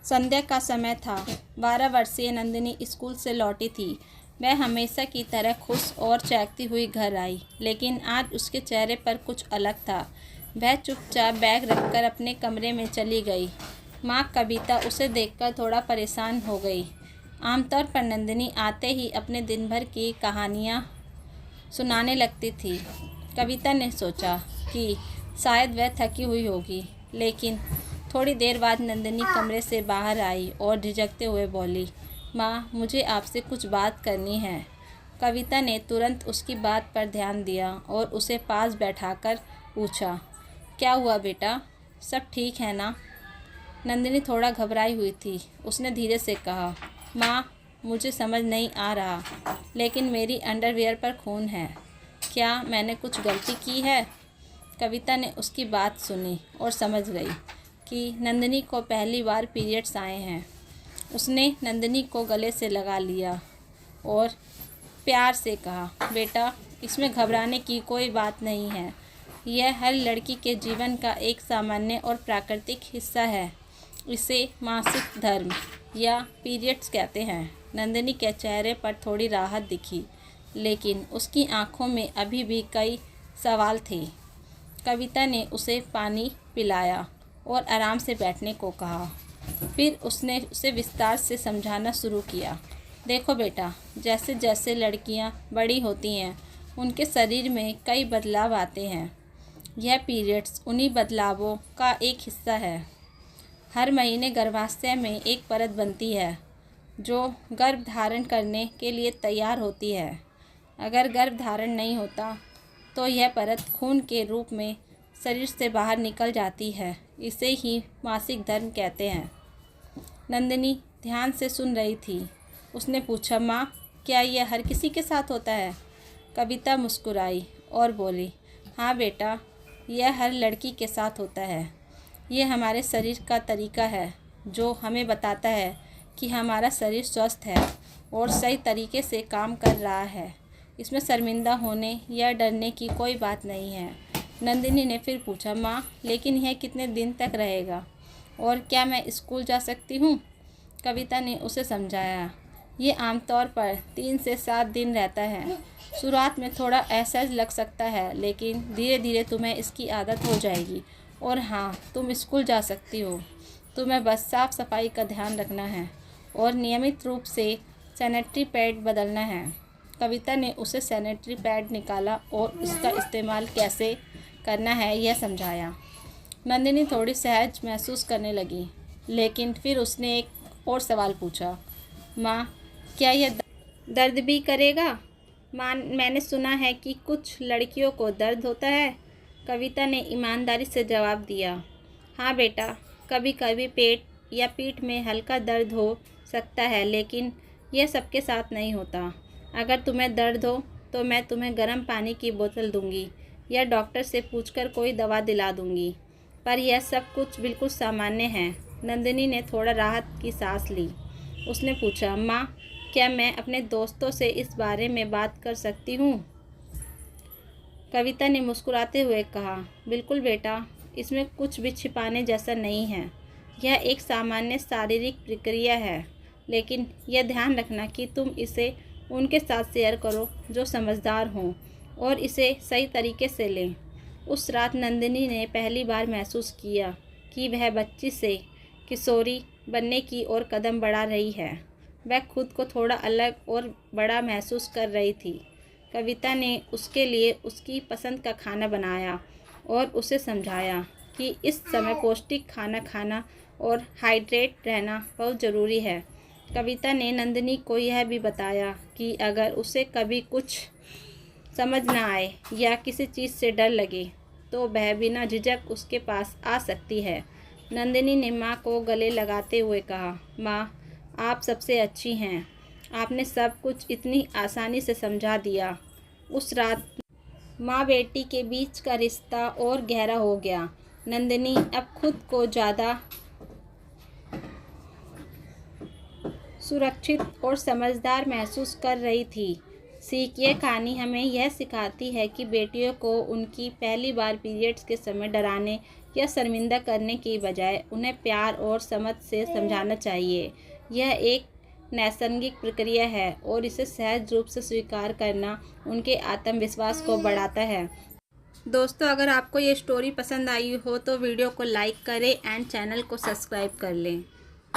संध्या का समय था। 12 वर्षीय नंदिनी स्कूल से लौटी थी। वह हमेशा की तरह खुश और चहकती हुई घर आई, लेकिन आज उसके चेहरे पर कुछ अलग था। वह चुपचाप बैग रखकर अपने कमरे में चली गई। माँ कविता उसे देखकर थोड़ा परेशान हो गई। आमतौर पर नंदिनी आते ही अपने दिन भर की कहानियाँ सुनाने लगती थी। कविता ने सोचा कि शायद वह थकी हुई होगी, लेकिन थोड़ी देर बाद नंदिनी कमरे से बाहर आई और झिझकते हुए बोली, माँ, मुझे आपसे कुछ बात करनी है। कविता ने तुरंत उसकी बात पर ध्यान दिया और उसे पास बैठाकर पूछा, क्या हुआ बेटा, सब ठीक है ना? नंदिनी थोड़ा घबराई हुई थी। उसने धीरे से कहा, माँ, मुझे समझ नहीं आ रहा, लेकिन मेरी अंडरवियर पर खून है। क्या मैंने कुछ गलती की है? कविता ने उसकी बात सुनी और समझ गई कि नंदिनी को पहली बार पीरियड्स आए हैं। उसने नंदिनी को गले से लगा लिया और प्यार से कहा, बेटा, इसमें घबराने की कोई बात नहीं है। यह हर लड़की के जीवन का एक सामान्य और प्राकृतिक हिस्सा है। इसे मासिक धर्म या पीरियड्स कहते हैं। नंदिनी के चेहरे पर थोड़ी राहत दिखी, लेकिन उसकी आंखों में अभी भी कई सवाल थे। कविता ने उसे पानी पिलाया और आराम से बैठने को कहा। फिर उसने उसे विस्तार से समझाना शुरू किया। देखो बेटा, जैसे जैसे लड़कियां बड़ी होती हैं, उनके शरीर में कई बदलाव आते हैं। यह पीरियड्स उन्हीं बदलावों का एक हिस्सा है। हर महीने गर्भाशय में एक परत बनती है जो गर्भ धारण करने के लिए तैयार होती है। अगर गर्भ धारण नहीं होता तो यह परत खून के रूप में शरीर से बाहर निकल जाती है। इसे ही मासिक धर्म कहते हैं। नंदिनी ध्यान से सुन रही थी। उसने पूछा, माँ, क्या यह हर किसी के साथ होता है? कविता मुस्कुराई और बोली, हाँ बेटा, यह हर लड़की के साथ होता है। यह हमारे शरीर का तरीका है जो हमें बताता है कि हमारा शरीर स्वस्थ है और सही तरीके से काम कर रहा है। इसमें शर्मिंदा होने या डरने की कोई बात नहीं है। नंदिनी ने फिर पूछा, माँ, लेकिन यह कितने दिन तक रहेगा और क्या मैं स्कूल जा सकती हूँ? कविता ने उसे समझाया, ये आमतौर पर 3 से 7 दिन रहता है। शुरुआत में थोड़ा असहज लग सकता है, लेकिन धीरे धीरे तुम्हें इसकी आदत हो जाएगी। और हाँ, तुम स्कूल जा सकती हो। तुम्हें बस साफ़ सफाई का ध्यान रखना है और नियमित रूप से सैनिटरी पैड बदलना है। कविता ने उसे सैनिटरी पैड निकाला और इसका इस्तेमाल कैसे करना है यह समझाया। नंदिनी थोड़ी सहज महसूस करने लगी, लेकिन फिर उसने एक और सवाल पूछा, माँ, क्या यह दर्द भी करेगा? माँ, मैंने सुना है कि कुछ लड़कियों को दर्द होता है। कविता ने ईमानदारी से जवाब दिया, हाँ बेटा, कभी कभी पेट या पीठ में हल्का दर्द हो सकता है, लेकिन यह सबके साथ नहीं होता। अगर तुम्हें दर्द हो तो मैं तुम्हें गर्म पानी की बोतल दूंगी या डॉक्टर से पूछकर कोई दवा दिला दूंगी, पर यह सब कुछ बिल्कुल सामान्य है। नंदिनी ने थोड़ा राहत की सांस ली। उसने पूछा, माँ, क्या मैं अपने दोस्तों से इस बारे में बात कर सकती हूँ? कविता ने मुस्कुराते हुए कहा, बिल्कुल बेटा, इसमें कुछ भी छिपाने जैसा नहीं है। यह एक सामान्य शारीरिक प्रक्रिया है, लेकिन यह ध्यान रखना कि तुम इसे उनके साथ शेयर करो जो समझदार हों और इसे सही तरीके से लें। उस रात नंदिनी ने पहली बार महसूस किया कि वह बच्ची से किशोरी बनने की ओर कदम बढ़ा रही है। वह खुद को थोड़ा अलग और बड़ा महसूस कर रही थी। कविता ने उसके लिए उसकी पसंद का खाना बनाया और उसे समझाया कि इस समय पौष्टिक खाना खाना और हाइड्रेट रहना बहुत ज़रूरी है। कविता ने नंदिनी को यह भी बताया कि अगर उसे कभी कुछ समझ न आए या किसी चीज़ से डर लगे तो वह बिना झिझक उसके पास आ सकती है। नंदिनी ने माँ को गले लगाते हुए कहा, माँ, आप सबसे अच्छी हैं। आपने सब कुछ इतनी आसानी से समझा दिया। उस रात माँ बेटी के बीच का रिश्ता और गहरा हो गया। नंदिनी अब खुद को ज़्यादा सुरक्षित और समझदार महसूस कर रही थी। ये कहानी हमें यह सिखाती है कि बेटियों को उनकी पहली बार पीरियड्स के समय डराने या शर्मिंदा करने की बजाय उन्हें प्यार और समझ से समझाना चाहिए। यह एक नैसर्गिक प्रक्रिया है और इसे सहज रूप से स्वीकार करना उनके आत्मविश्वास को बढ़ाता है। दोस्तों, अगर आपको ये स्टोरी पसंद आई हो तो वीडियो को लाइक करें एंड चैनल को सब्सक्राइब कर लें।